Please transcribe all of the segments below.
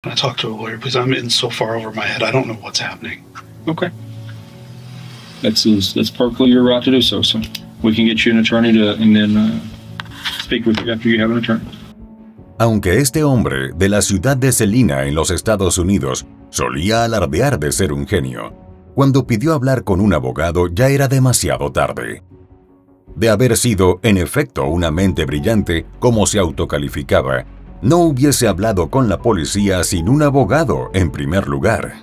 I talk to a lawyer because I'm in so far over my head. I don't know what's happening. Okay. That's perfectly your right to do so. So we can get you an attorney and then speak with you after you have an attorney. Aunque este hombre de la ciudad de Celina en los Estados Unidos solía alardear de ser un genio, cuando pidió hablar con un abogado ya era demasiado tarde. De haber sido, en efecto, una mente brillante, como se autocalificaba, no hubiese hablado con la policía sin un abogado en primer lugar.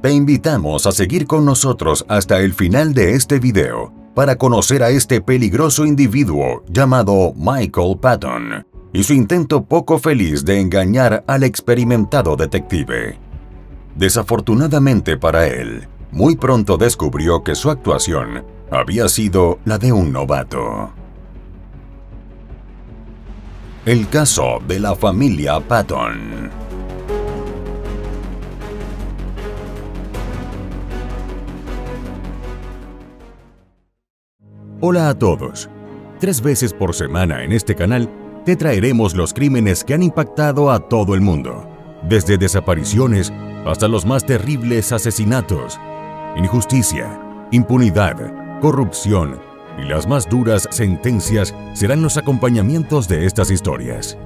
Te invitamos a seguir con nosotros hasta el final de este video para conocer a este peligroso individuo llamado Michael Patton y su intento poco feliz de engañar al experimentado detective. Desafortunadamente para él, muy pronto descubrió que su actuación había sido la de un novato. El caso de la familia Patton. Hola a todos. 3 veces por semana en este canal te traeremos los crímenes que han impactado a todo el mundo, desde desapariciones hasta los más terribles asesinatos. Injusticia, impunidad, corrupción y las más duras sentencias serán los acompañamientos de estas historias.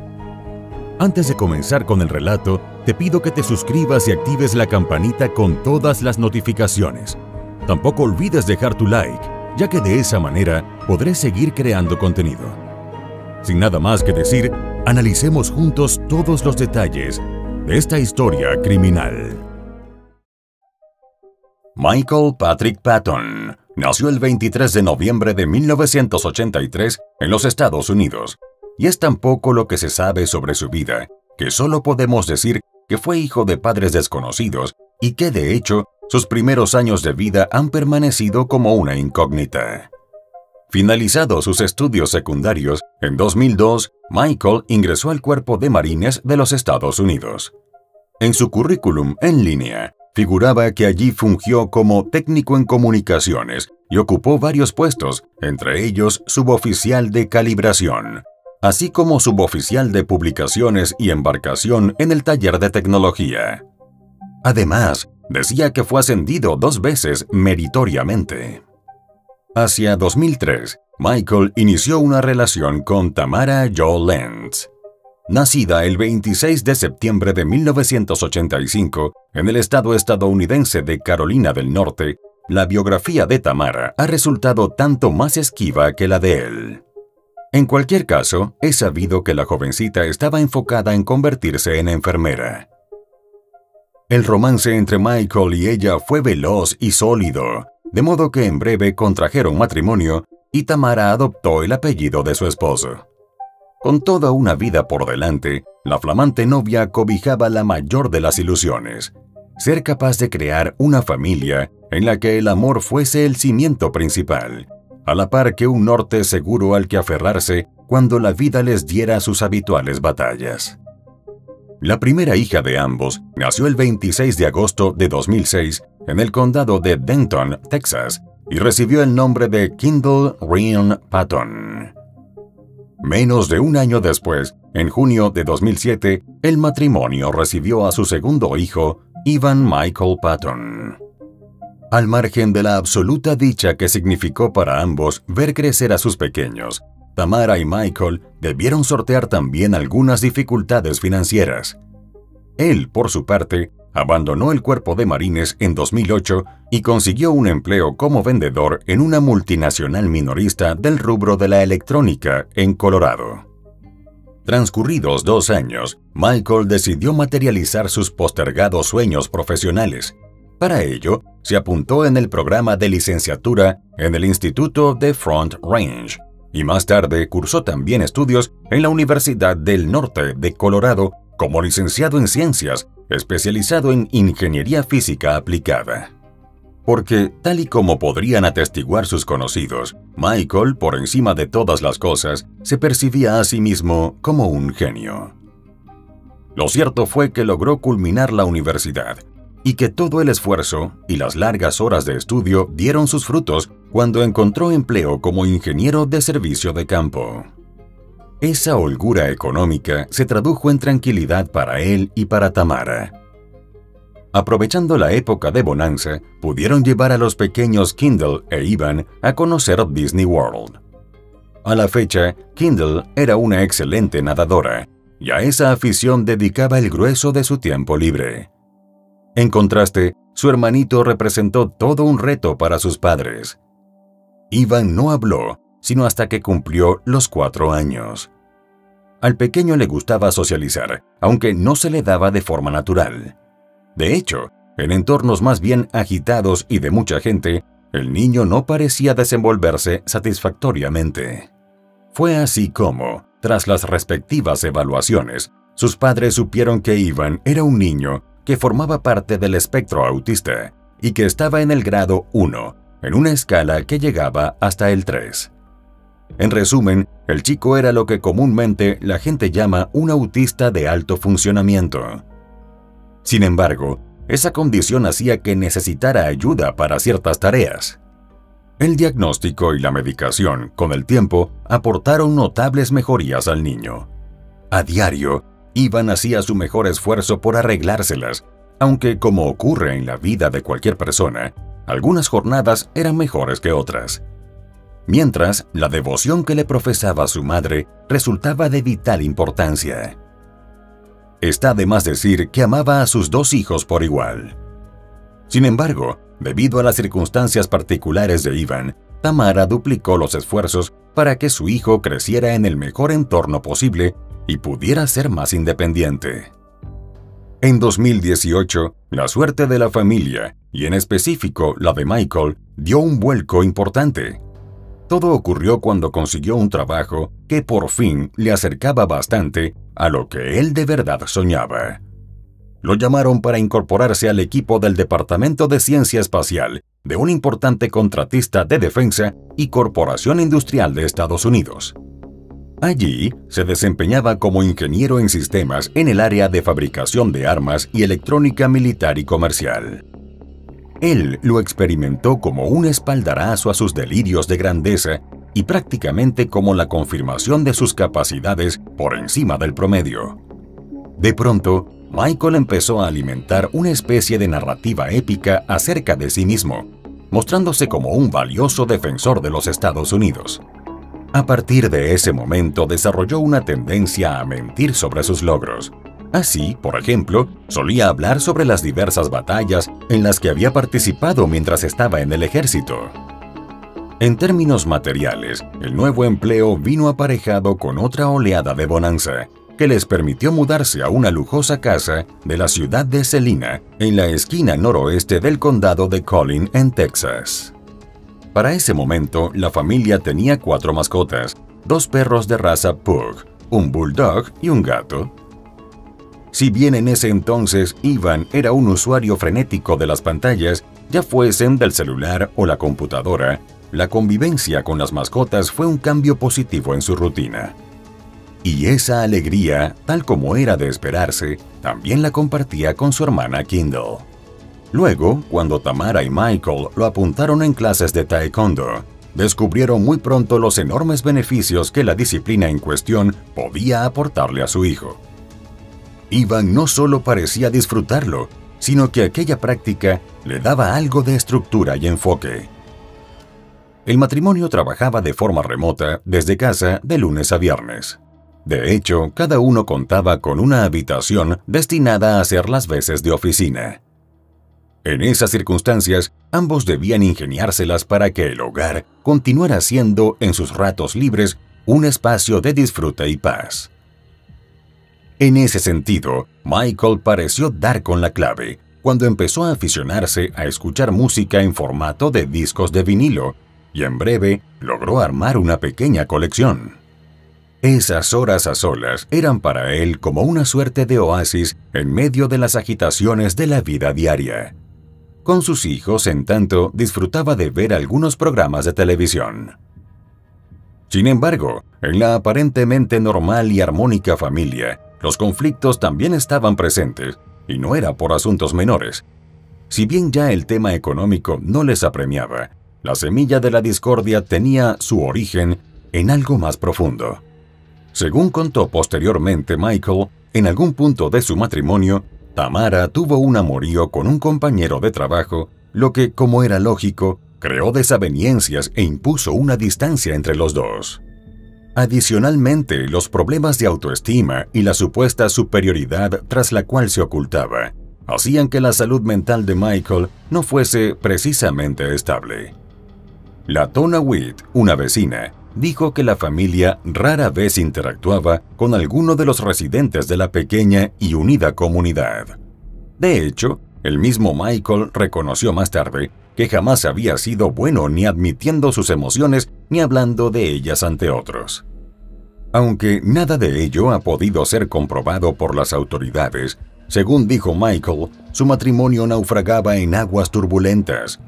Antes de comenzar con el relato, te pido que te suscribas y actives la campanita con todas las notificaciones. Tampoco olvides dejar tu like, ya que de esa manera podré seguir creando contenido. Sin nada más que decir, analicemos juntos todos los detalles de esta historia criminal. Michael Patrick Patton nació el 23 de noviembre de 1983 en los Estados Unidos, y es tan poco lo que se sabe sobre su vida, que solo podemos decir que fue hijo de padres desconocidos y que, de hecho, sus primeros años de vida han permanecido como una incógnita. Finalizados sus estudios secundarios, en 2002, Michael ingresó al Cuerpo de Marines de los Estados Unidos. En su currículum en línea, figuraba que allí fungió como técnico en comunicaciones y ocupó varios puestos, entre ellos suboficial de calibración, así como suboficial de publicaciones y embarcación en el taller de tecnología. Además, decía que fue ascendido 2 veces meritoriamente. Hacia 2003, Michael inició una relación con Tamara Jo Lentz. Nacida el 26 de septiembre de 1985 en el estado estadounidense de Carolina del Norte, la biografía de Tamara ha resultado tanto más esquiva que la de él. En cualquier caso, es sabido que la jovencita estaba enfocada en convertirse en enfermera. El romance entre Michael y ella fue veloz y sólido, de modo que en breve contrajeron matrimonio y Tamara adoptó el apellido de su esposo. Con toda una vida por delante, la flamante novia cobijaba la mayor de las ilusiones: ser capaz de crear una familia en la que el amor fuese el cimiento principal, a la par que un norte seguro al que aferrarse cuando la vida les diera sus habituales batallas. La primera hija de ambos nació el 26 de agosto de 2006 en el condado de Denton, Texas, y recibió el nombre de Kendall Ryan Patton. Menos de un año después, en junio de 2007, el matrimonio recibió a su segundo hijo, Evan Michael Patton. Al margen de la absoluta dicha que significó para ambos ver crecer a sus pequeños, Tamara y Michael debieron sortear también algunas dificultades financieras. Él, por su parte, abandonó el Cuerpo de Marines en 2008 y consiguió un empleo como vendedor en una multinacional minorista del rubro de la electrónica en Colorado. Transcurridos 2 años, Michael decidió materializar sus postergados sueños profesionales. Para ello, se apuntó en el programa de licenciatura en el Instituto de Front Range y más tarde cursó también estudios en la Universidad del Norte de Colorado como licenciado en Ciencias, especializado en Ingeniería Física Aplicada. Porque, tal y como podrían atestiguar sus conocidos, Michael, por encima de todas las cosas, se percibía a sí mismo como un genio. Lo cierto fue que logró culminar la universidad, y que todo el esfuerzo y las largas horas de estudio dieron sus frutos cuando encontró empleo como ingeniero de servicio de campo. Esa holgura económica se tradujo en tranquilidad para él y para Tamara. Aprovechando la época de bonanza, pudieron llevar a los pequeños Kendall e Ivan a conocer Disney World. A la fecha, Kendall era una excelente nadadora, y a esa afición dedicaba el grueso de su tiempo libre. En contraste, su hermanito representó todo un reto para sus padres. Ivan no habló, sino hasta que cumplió los 4 años. Al pequeño le gustaba socializar, aunque no se le daba de forma natural. De hecho, en entornos más bien agitados y de mucha gente, el niño no parecía desenvolverse satisfactoriamente. Fue así como, tras las respectivas evaluaciones, sus padres supieron que Ivan era un niño que formaba parte del espectro autista y que estaba en el grado 1, en una escala que llegaba hasta el 3. En resumen, el chico era lo que comúnmente la gente llama un autista de alto funcionamiento. Sin embargo, esa condición hacía que necesitara ayuda para ciertas tareas. El diagnóstico y la medicación, con el tiempo, aportaron notables mejorías al niño. A diario, Ivan hacía su mejor esfuerzo por arreglárselas, aunque, como ocurre en la vida de cualquier persona, algunas jornadas eran mejores que otras. Mientras, la devoción que le profesaba su madre resultaba de vital importancia. Está de más decir que amaba a sus 2 hijos por igual. Sin embargo, debido a las circunstancias particulares de Ivan, Tamara duplicó los esfuerzos para que su hijo creciera en el mejor entorno posible y pudiera ser más independiente. En 2018, la suerte de la familia, y en específico la de Michael, dio un vuelco importante. Todo ocurrió cuando consiguió un trabajo que por fin le acercaba bastante a lo que él de verdad soñaba. Lo llamaron para incorporarse al equipo del Departamento de Ciencia Espacial de un importante contratista de defensa y corporación industrial de Estados Unidos. Allí se desempeñaba como ingeniero en sistemas en el área de fabricación de armas y electrónica militar y comercial. Él lo experimentó como un espaldarazo a sus delirios de grandeza y prácticamente como la confirmación de sus capacidades por encima del promedio. De pronto, Michael empezó a alimentar una especie de narrativa épica acerca de sí mismo, mostrándose como un valioso defensor de los Estados Unidos. A partir de ese momento desarrolló una tendencia a mentir sobre sus logros. Así, por ejemplo, solía hablar sobre las diversas batallas en las que había participado mientras estaba en el ejército. En términos materiales, el nuevo empleo vino aparejado con otra oleada de bonanza, que les permitió mudarse a una lujosa casa de la ciudad de Celina, en la esquina noroeste del condado de Collin, en Texas. Para ese momento, la familia tenía 4 mascotas, 2 perros de raza Pug, un bulldog y un gato. Si bien en ese entonces Ivan era un usuario frenético de las pantallas, ya fuesen del celular o la computadora, la convivencia con las mascotas fue un cambio positivo en su rutina. Y esa alegría, tal como era de esperarse, también la compartía con su hermana Kendall. Luego, cuando Tamara y Michael lo apuntaron en clases de taekwondo, descubrieron muy pronto los enormes beneficios que la disciplina en cuestión podía aportarle a su hijo. Ivan no solo parecía disfrutarlo, sino que aquella práctica le daba algo de estructura y enfoque. El matrimonio trabajaba de forma remota desde casa de lunes a viernes. De hecho, cada uno contaba con una habitación destinada a hacer las veces de oficina. En esas circunstancias, ambos debían ingeniárselas para que el hogar continuara siendo, en sus ratos libres, un espacio de disfrute y paz. En ese sentido, Michael pareció dar con la clave cuando empezó a aficionarse a escuchar música en formato de discos de vinilo y en breve logró armar una pequeña colección. Esas horas a solas eran para él como una suerte de oasis en medio de las agitaciones de la vida diaria. Con sus hijos, en tanto, disfrutaba de ver algunos programas de televisión. Sin embargo, en la aparentemente normal y armónica familia, los conflictos también estaban presentes, y no era por asuntos menores. Si bien ya el tema económico no les apremiaba, la semilla de la discordia tenía su origen en algo más profundo. Según contó posteriormente Michael, en algún punto de su matrimonio, Tamara tuvo un amorío con un compañero de trabajo, lo que, como era lógico, creó desavenencias e impuso una distancia entre los dos. Adicionalmente, los problemas de autoestima y la supuesta superioridad tras la cual se ocultaba, hacían que la salud mental de Michael no fuese precisamente estable. La Tona Witt, una vecina, dijo que la familia rara vez interactuaba con alguno de los residentes de la pequeña y unida comunidad. De hecho, el mismo Michael reconoció más tarde que jamás había sido bueno ni admitiendo sus emociones ni hablando de ellas ante otros. Aunque nada de ello ha podido ser comprobado por las autoridades, según dijo Michael, su matrimonio naufragaba en aguas turbulentas.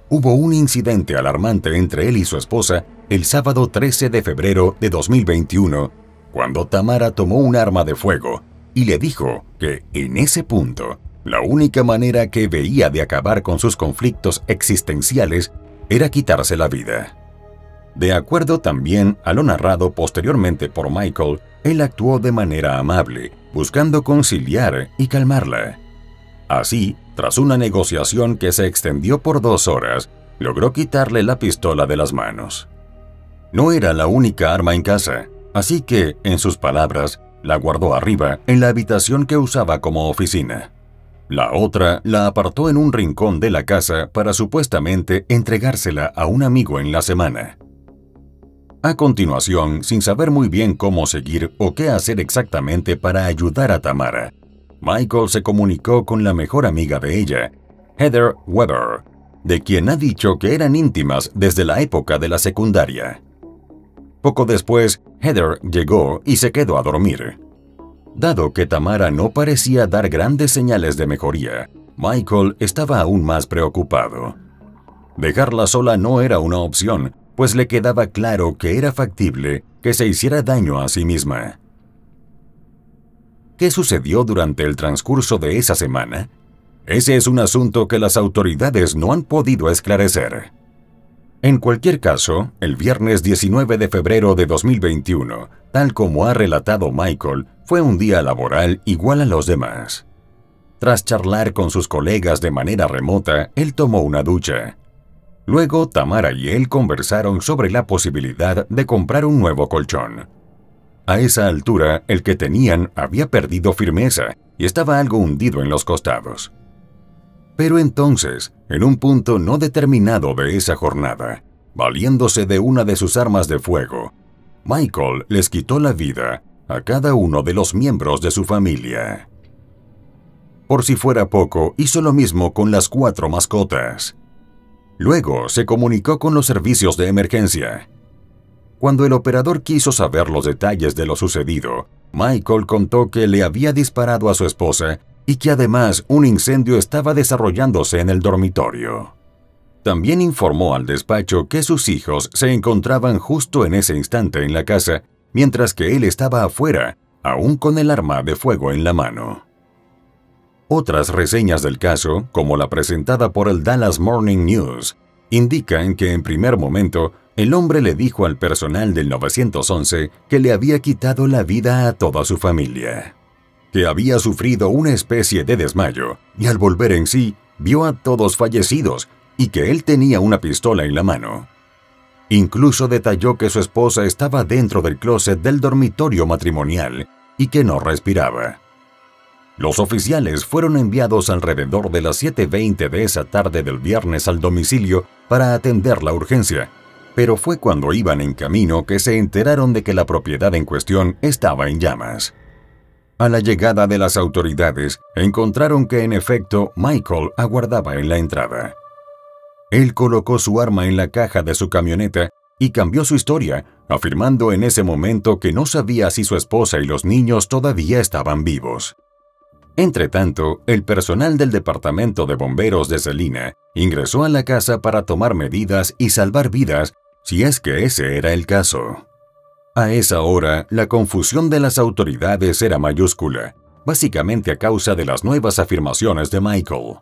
Hubo un incidente alarmante entre él y su esposa el sábado 13 de febrero de 2021, cuando Tamara tomó un arma de fuego y le dijo que, en ese punto, la única manera que veía de acabar con sus conflictos existenciales era quitarse la vida. De acuerdo también a lo narrado posteriormente por Michael, él actuó de manera amable, buscando conciliar y calmarla. Así, tras una negociación que se extendió por 2 horas, logró quitarle la pistola de las manos. No era la única arma en casa, así que, en sus palabras, la guardó arriba en la habitación que usaba como oficina. La otra la apartó en un rincón de la casa para supuestamente entregársela a un amigo en la semana. A continuación, sin saber muy bien cómo seguir o qué hacer exactamente para ayudar a Tamara, Michael se comunicó con la mejor amiga de ella, Heather Weber, de quien ha dicho que eran íntimas desde la época de la secundaria. Poco después, Heather llegó y se quedó a dormir. Dado que Tamara no parecía dar grandes señales de mejoría, Michael estaba aún más preocupado. Dejarla sola no era una opción, pues le quedaba claro que era factible que se hiciera daño a sí misma. ¿Qué sucedió durante el transcurso de esa semana? Ese es un asunto que las autoridades no han podido esclarecer. En cualquier caso, el viernes 19 de febrero de 2021, tal como ha relatado Michael, fue un día laboral igual a los demás. Tras charlar con sus colegas de manera remota, él tomó una ducha. Luego, Tamara y él conversaron sobre la posibilidad de comprar un nuevo colchón. A esa altura, el que tenían había perdido firmeza y estaba algo hundido en los costados. Pero entonces, en un punto no determinado de esa jornada, valiéndose de una de sus armas de fuego, Michael les quitó la vida a cada uno de los miembros de su familia. Por si fuera poco, hizo lo mismo con las 4 mascotas. Luego se comunicó con los servicios de emergencia. Cuando el operador quiso saber los detalles de lo sucedido, Michael contó que le había disparado a su esposa y que además un incendio estaba desarrollándose en el dormitorio. También informó al despacho que sus hijos se encontraban justo en ese instante en la casa, mientras que él estaba afuera, aún con el arma de fuego en la mano. Otras reseñas del caso, como la presentada por el Dallas Morning News, indican que en primer momento el hombre le dijo al personal del 911 que le había quitado la vida a toda su familia, que había sufrido una especie de desmayo y al volver en sí vio a todos fallecidos y que él tenía una pistola en la mano. Incluso detalló que su esposa estaba dentro del closet del dormitorio matrimonial y que no respiraba. Los oficiales fueron enviados alrededor de las 7:20 de esa tarde del viernes al domicilio para atender la urgencia, pero fue cuando iban en camino que se enteraron de que la propiedad en cuestión estaba en llamas. A la llegada de las autoridades, encontraron que en efecto Michael aguardaba en la entrada. Él colocó su arma en la caja de su camioneta y cambió su historia, afirmando en ese momento que no sabía si su esposa y los niños todavía estaban vivos. Entretanto, el personal del departamento de bomberos de Celina ingresó a la casa para tomar medidas y salvar vidas, si es que ese era el caso. A esa hora, la confusión de las autoridades era mayúscula, básicamente a causa de las nuevas afirmaciones de Michael.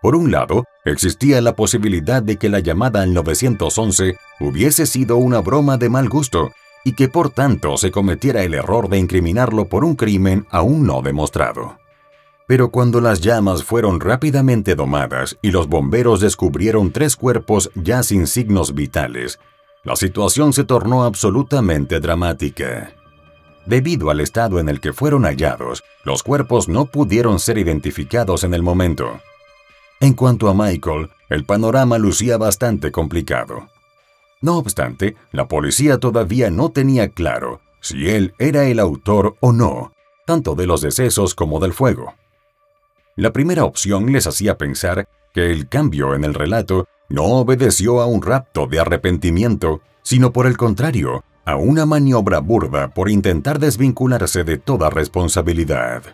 Por un lado, existía la posibilidad de que la llamada al 911 hubiese sido una broma de mal gusto y que por tanto se cometiera el error de incriminarlo por un crimen aún no demostrado. Pero cuando las llamas fueron rápidamente domadas y los bomberos descubrieron 3 cuerpos ya sin signos vitales, la situación se tornó absolutamente dramática. Debido al estado en el que fueron hallados, los cuerpos no pudieron ser identificados en el momento. En cuanto a Michael, el panorama lucía bastante complicado. No obstante, la policía todavía no tenía claro si él era el autor o no, tanto de los decesos como del fuego. La primera opción les hacía pensar que el cambio en el relato no obedeció a un rapto de arrepentimiento, sino por el contrario, a una maniobra burda por intentar desvincularse de toda responsabilidad.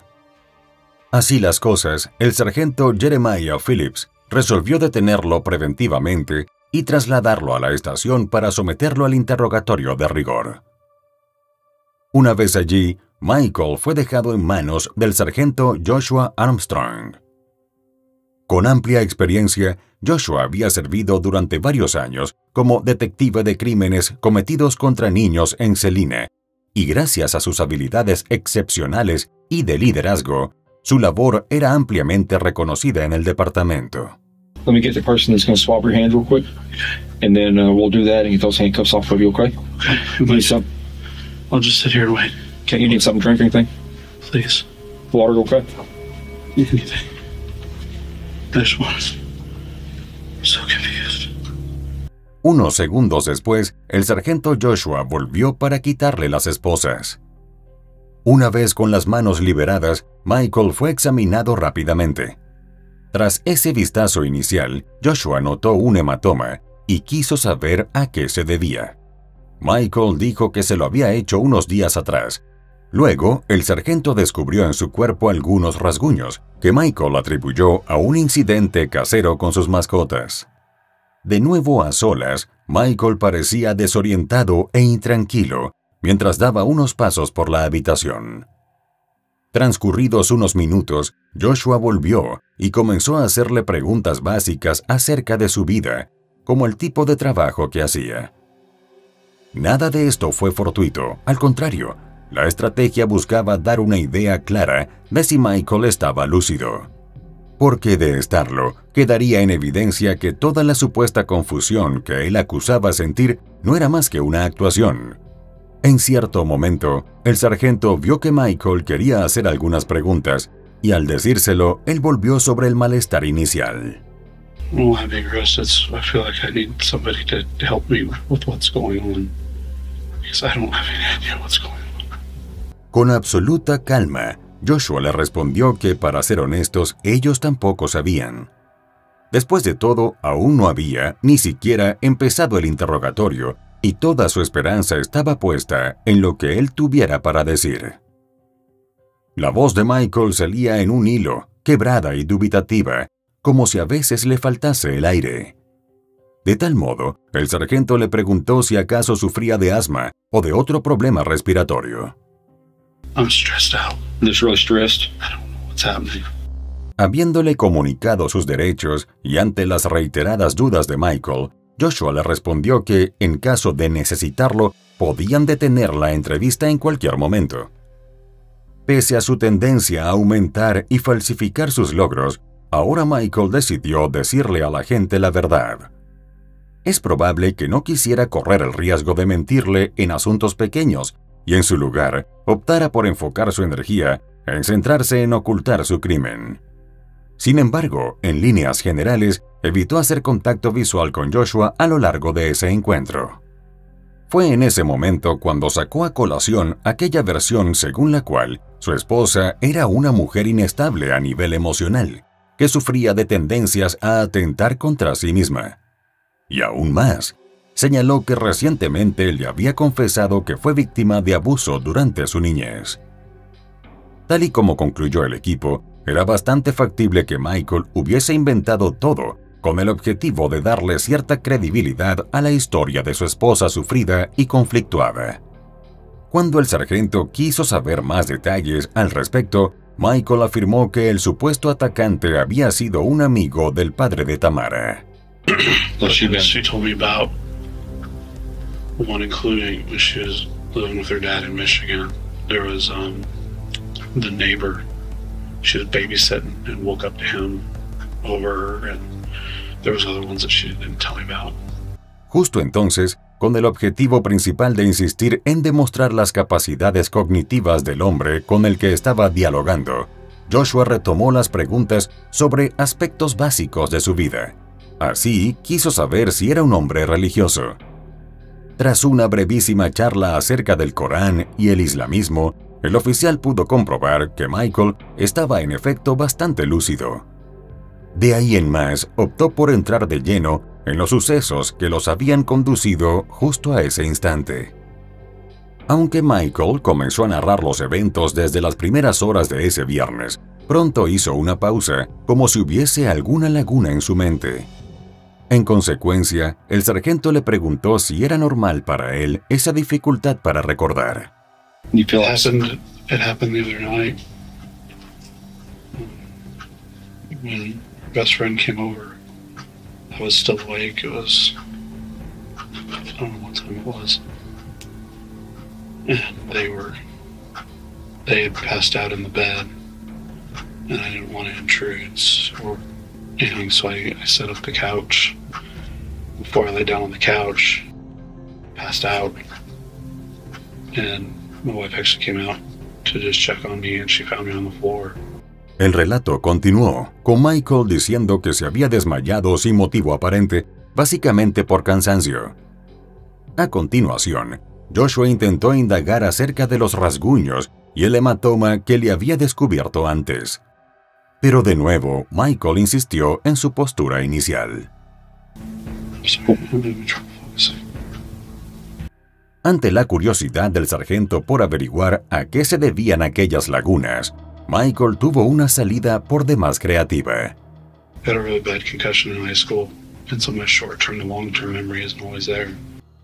Así las cosas, el sargento Jeremiah Phillips resolvió detenerlo preventivamente y trasladarlo a la estación para someterlo al interrogatorio de rigor. Una vez allí, Michael fue dejado en manos del sargento Joshua Armstrong. Con amplia experiencia, Joshua había servido durante varios años como detective de crímenes cometidos contra niños en Celina, y gracias a sus habilidades excepcionales y de liderazgo, su labor era ampliamente reconocida en el departamento. Let me get the person that's going to swab your hands real quick, and then we'll do that and get those handcuffs off of you, okay? You need some? I'll just sit here and wait. Okay, you need something to drink or anything? Please. Water, okay? Anything. I just want it. I'm so confused. Unos segundos después, el sargento Joshua volvió para quitarle las esposas. Una vez con las manos liberadas, Michael fue examinado rápidamente. Tras ese vistazo inicial, Joshua notó un hematoma y quiso saber a qué se debía. Michael dijo que se lo había hecho unos días atrás. Luego, el sargento descubrió en su cuerpo algunos rasguños que Michael atribuyó a un incidente casero con sus mascotas. De nuevo a solas, Michael parecía desorientado e intranquilo mientras daba unos pasos por la habitación. Transcurridos unos minutos, Joshua volvió y comenzó a hacerle preguntas básicas acerca de su vida, como el tipo de trabajo que hacía. Nada de esto fue fortuito, al contrario, la estrategia buscaba dar una idea clara de si Michael estaba lúcido. Porque de estarlo, quedaría en evidencia que toda la supuesta confusión que él acusaba sentir no era más que una actuación. En cierto momento, el sargento vio que Michael quería hacer algunas preguntas, y al decírselo, él volvió sobre el malestar inicial. I don't want to be arrested, so I feel like I need somebody to help me with what's going on. Because I don't have any idea what's going on. Con absoluta calma, Joshua le respondió que, para ser honestos, ellos tampoco sabían. Después de todo, aún no había ni siquiera empezado el interrogatorio, y toda su esperanza estaba puesta en lo que él tuviera para decir. La voz de Michael salía en un hilo, quebrada y dubitativa, como si a veces le faltase el aire. De tal modo, el sargento le preguntó si acaso sufría de asma o de otro problema respiratorio. I'm stressed out. Just really stressed. I don't know what's happening. Habiéndole comunicado sus derechos y ante las reiteradas dudas de Michael, Joshua le respondió que, en caso de necesitarlo, podían detener la entrevista en cualquier momento. Pese a su tendencia a aumentar y falsificar sus logros, ahora Michael decidió decirle a la gente la verdad. Es probable que no quisiera correr el riesgo de mentirle en asuntos pequeños y en su lugar optara por enfocar su energía en centrarse en ocultar su crimen. Sin embargo, en líneas generales, evitó hacer contacto visual con Joshua a lo largo de ese encuentro. Fue en ese momento cuando sacó a colación aquella versión según la cual su esposa era una mujer inestable a nivel emocional, que sufría de tendencias a atentar contra sí misma. Y aún más, señaló que recientemente le había confesado que fue víctima de abuso durante su niñez. Tal y como concluyó el equipo, era bastante factible que Michael hubiese inventado todo con el objetivo de darle cierta credibilidad a la historia de su esposa sufrida y conflictuada. Cuando el sargento quiso saber más detalles al respecto, Michael afirmó que el supuesto atacante había sido un amigo del padre de Tamara. She told me about one including when she was living with her dad in Michigan. There was the neighbor. She was babysitting and woke up to him over her, and there was other ones that she didn't tell me about. Justo entonces, con el objetivo principal de insistir en demostrar las capacidades cognitivas del hombre con el que estaba dialogando, Joshua retomó las preguntas sobre aspectos básicos de su vida. Así, quiso saber si era un hombre religioso. Tras una brevísima charla acerca del Corán y el islamismo, el oficial pudo comprobar que Michael estaba en efecto bastante lúcido. De ahí en más, optó por entrar de lleno en los sucesos que los habían conducido justo a ese instante. Aunque Michael comenzó a narrar los eventos desde las primeras horas de ese viernes, pronto hizo una pausa, como si hubiese alguna laguna en su mente. En consecuencia, el sargento le preguntó si era normal para él esa dificultad para recordar. It happened the other night when my best friend came over. I was still awake. It was, I don't know what time it was. And they had passed out in the bed, and I didn't want to intrude or anything, so I set up the couch. Before I lay down on the couch, passed out, and my wife actually came out to just check on me, and she found me on the floor. El relato continuó, con Michael diciendo que se había desmayado sin motivo aparente, básicamente por cansancio. A continuación, Joshua intentó indagar acerca de los rasguños y el hematoma que le había descubierto antes. Pero de nuevo, Michael insistió en su postura inicial. Ante la curiosidad del sargento por averiguar a qué se debían aquellas lagunas, Michael tuvo una salida por demás creativa.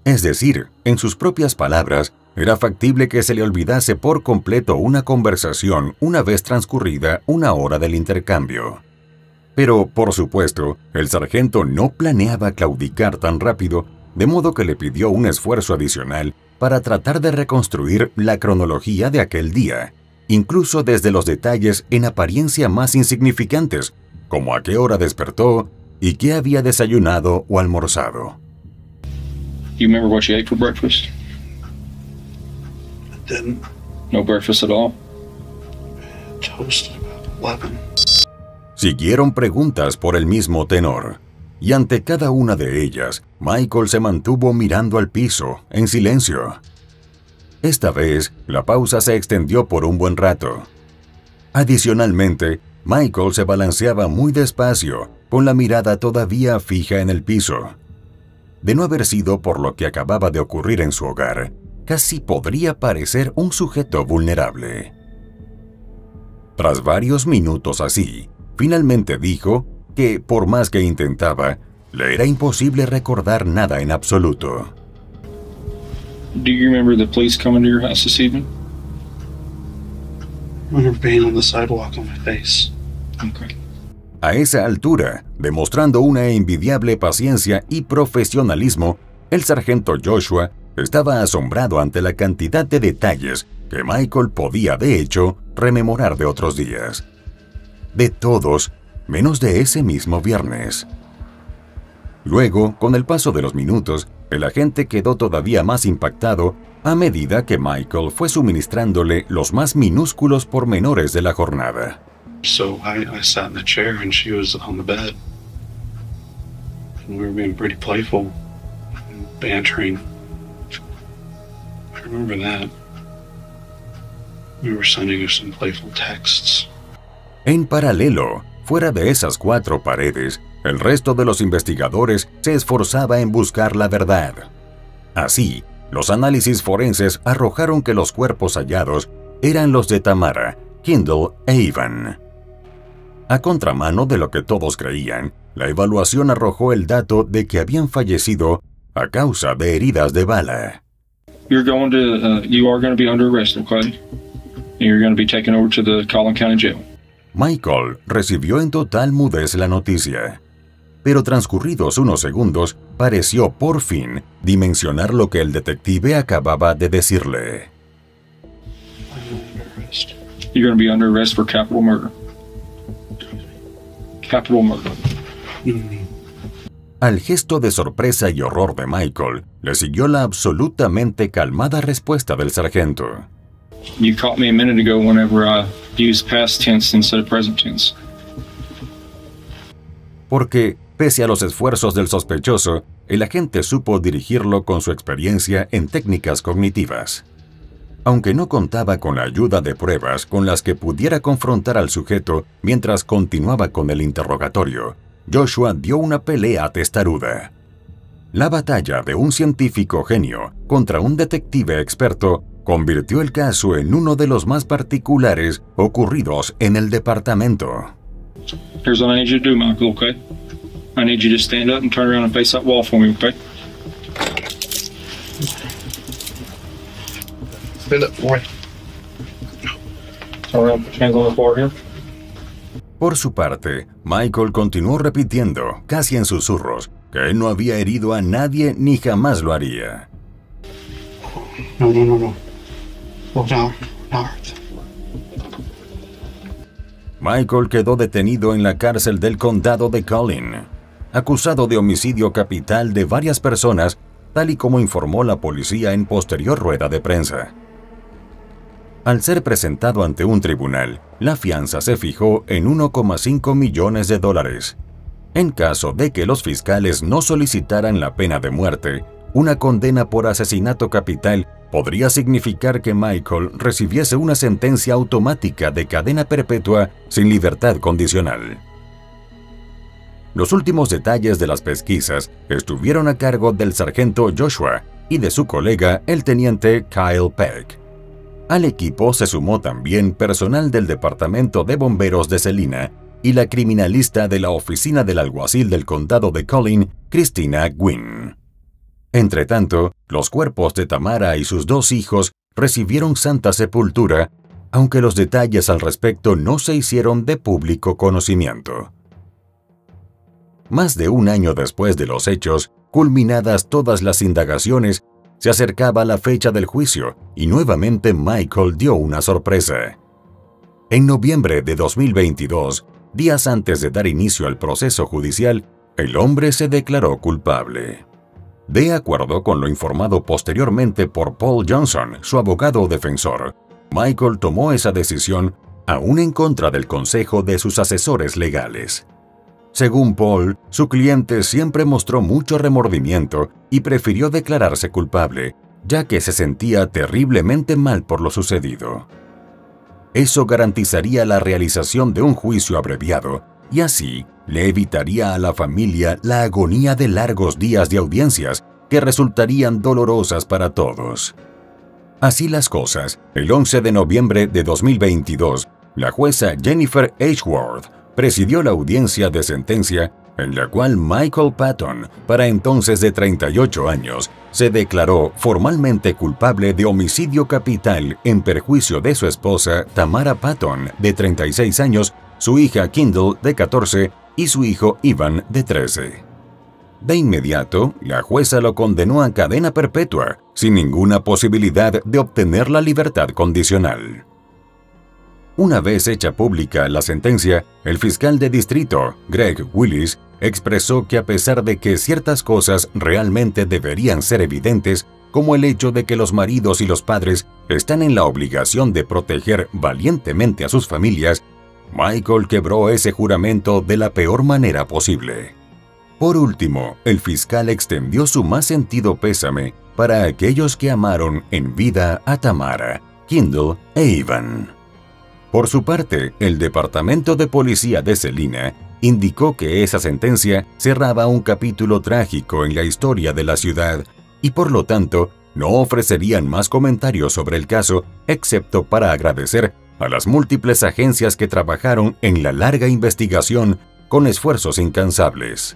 Es decir, en sus propias palabras, era factible que se le olvidase por completo una conversación una vez transcurrida una hora del intercambio. Pero, por supuesto, el sargento no planeaba claudicar tan rápido, de modo que le pidió un esfuerzo adicional para tratar de reconstruir la cronología de aquel día, incluso desde los detalles en apariencia más insignificantes, como a qué hora despertó y qué había desayunado o almorzado. You remember what you ate for breakfast? I didn't. No breakfast at all? Toast about 11. Siguieron preguntas por el mismo tenor, y ante cada una de ellas, Michael se mantuvo mirando al piso, en silencio. Esta vez, la pausa se extendió por un buen rato. Adicionalmente, Michael se balanceaba muy despacio, con la mirada todavía fija en el piso. De no haber sido por lo que acababa de ocurrir en su hogar, casi podría parecer un sujeto vulnerable. Tras varios minutos así, finalmente dijo que, por más que intentaba, le era imposible recordar nada en absoluto. Do you remember the police coming to your house this evening? I remember being on the sidewalk on my face. Okay. A esa altura, demostrando una envidiable paciencia y profesionalismo, el sargento Joshua estaba asombrado ante la cantidad de detalles que Michael podía, de hecho, rememorar de otros días. De todos, menos de ese mismo viernes. Luego, con el paso de los minutos, el agente quedó todavía más impactado a medida que Michael fue suministrándole los más minúsculos pormenores de la jornada. So I sat in the chair and she was on the bed. And we were being pretty playful and bantering. I remember that. We were sending her some playful texts. En paralelo, fuera de esas cuatro paredes, el resto de los investigadores se esforzaba en buscar la verdad. Así, los análisis forenses arrojaron que los cuerpos hallados eran los de Tamara, Kendall e Ivan. A contramano de lo que todos creían, la evaluación arrojó el dato de que habían fallecido a causa de heridas de bala. You are going to be under arrest, okay? And you're going to be taken over to the Collin County Jail. Michael recibió en total mudez la noticia. pero transcurridos unos segundos, pareció por fin dimensionar lo que el detective acababa de decirle. You're going to be under arrest for capital murder. Capital murder. Al gesto de sorpresa y horror de Michael, le siguió la absolutamente calmada respuesta del sargento. You caught me a minute ago whenever I used past tense instead of present tense. Porque, pese a los esfuerzos del sospechoso, el agente supo dirigirlo con su experiencia en técnicas cognitivas. Aunque no contaba con la ayuda de pruebas con las que pudiera confrontar al sujeto mientras continuaba con el interrogatorio, Joshua dio una pelea testaruda. La batalla de un científico genio contra un detective experto convirtió el caso en uno de los más particulares ocurridos en el departamento. Here's what I need you to do, Michael, okay? I need you to stand up and turn around and face that wall for me, okay? Stand up for me. Turn around, put your hands on the floor here. Por su parte, Michael continuó repitiendo, casi en susurros, que él no había herido a nadie ni jamás lo haría. No. Oh, no. Michael quedó detenido en la cárcel del condado de Collin, acusado de homicidio capital de varias personas, tal y como informó la policía en posterior rueda de prensa. Al ser presentado ante un tribunal, la fianza se fijó en $1,5 millones. En caso de que los fiscales no solicitaran la pena de muerte, una condena por asesinato capital podría significar que Michael recibiese una sentencia automática de cadena perpetua sin libertad condicional. Los últimos detalles de las pesquisas estuvieron a cargo del sargento Joshua y de su colega, el teniente Kyle Peck. Al equipo se sumó también personal del Departamento de Bomberos de Celina y la criminalista de la oficina del alguacil del condado de Collin, Christina Gwynn. Entretanto, los cuerpos de Tamara y sus 2 hijos recibieron santa sepultura, aunque los detalles al respecto no se hicieron de público conocimiento. Más de un año después de los hechos, culminadas todas las indagaciones, se acercaba la fecha del juicio y nuevamente Michael dio una sorpresa. En noviembre de 2022, días antes de dar inicio al proceso judicial, el hombre se declaró culpable. De acuerdo con lo informado posteriormente por Paul Johnson, su abogado defensor, Michael tomó esa decisión aún en contra del consejo de sus asesores legales. Según Paul, su cliente siempre mostró mucho remordimiento y prefirió declararse culpable, ya que se sentía terriblemente mal por lo sucedido. Eso garantizaría la realización de un juicio abreviado y así le evitaría a la familia la agonía de largos días de audiencias que resultarían dolorosas para todos. Así las cosas, el 11 de noviembre de 2022, la jueza Jennifer Ashworth presidió la audiencia de sentencia en la cual Michael Patton, para entonces de 38 años, se declaró formalmente culpable de homicidio capital en perjuicio de su esposa Tamara Patton, de 36 años, su hija Kendall, de 14, y su hijo Ivan, de 13. De inmediato, la jueza lo condenó a cadena perpetua, sin ninguna posibilidad de obtener la libertad condicional. Una vez hecha pública la sentencia, el fiscal de distrito, Greg Willis, expresó que a pesar de que ciertas cosas realmente deberían ser evidentes, como el hecho de que los maridos y los padres están en la obligación de proteger valientemente a sus familias, Michael quebró ese juramento de la peor manera posible. Por último, el fiscal extendió su más sentido pésame para aquellos que amaron en vida a Tamara, Kendall e Ivan. Por su parte, el Departamento de Policía de Celina indicó que esa sentencia cerraba un capítulo trágico en la historia de la ciudad y por lo tanto no ofrecerían más comentarios sobre el caso excepto para agradecer a las múltiples agencias que trabajaron en la larga investigación con esfuerzos incansables.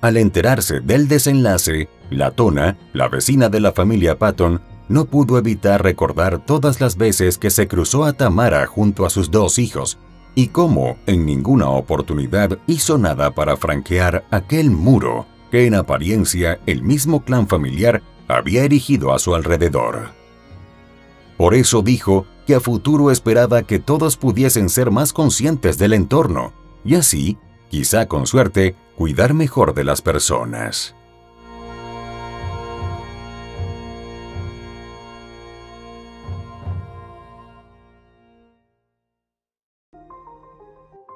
Al enterarse del desenlace, Latona, la vecina de la familia Patton, no pudo evitar recordar todas las veces que se cruzó a Tamara junto a sus 2 hijos, y cómo en ninguna oportunidad hizo nada para franquear aquel muro que en apariencia el mismo clan familiar había erigido a su alrededor. Por eso dijo que a futuro esperaba que todos pudiesen ser más conscientes del entorno y así, quizá con suerte, cuidar mejor de las personas.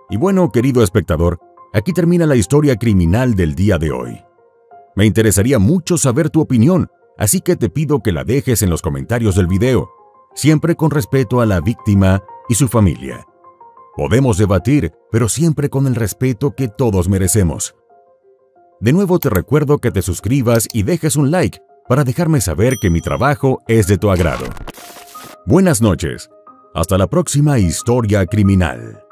Y bueno, querido espectador, aquí termina la historia criminal del día de hoy. Me interesaría mucho saber tu opinión, así que te pido que la dejes en los comentarios del video, siempre con respeto a la víctima y su familia. Podemos debatir, pero siempre con el respeto que todos merecemos. De nuevo te recuerdo que te suscribas y dejes un like para dejarme saber que mi trabajo es de tu agrado. Buenas noches. Hasta la próxima historia criminal.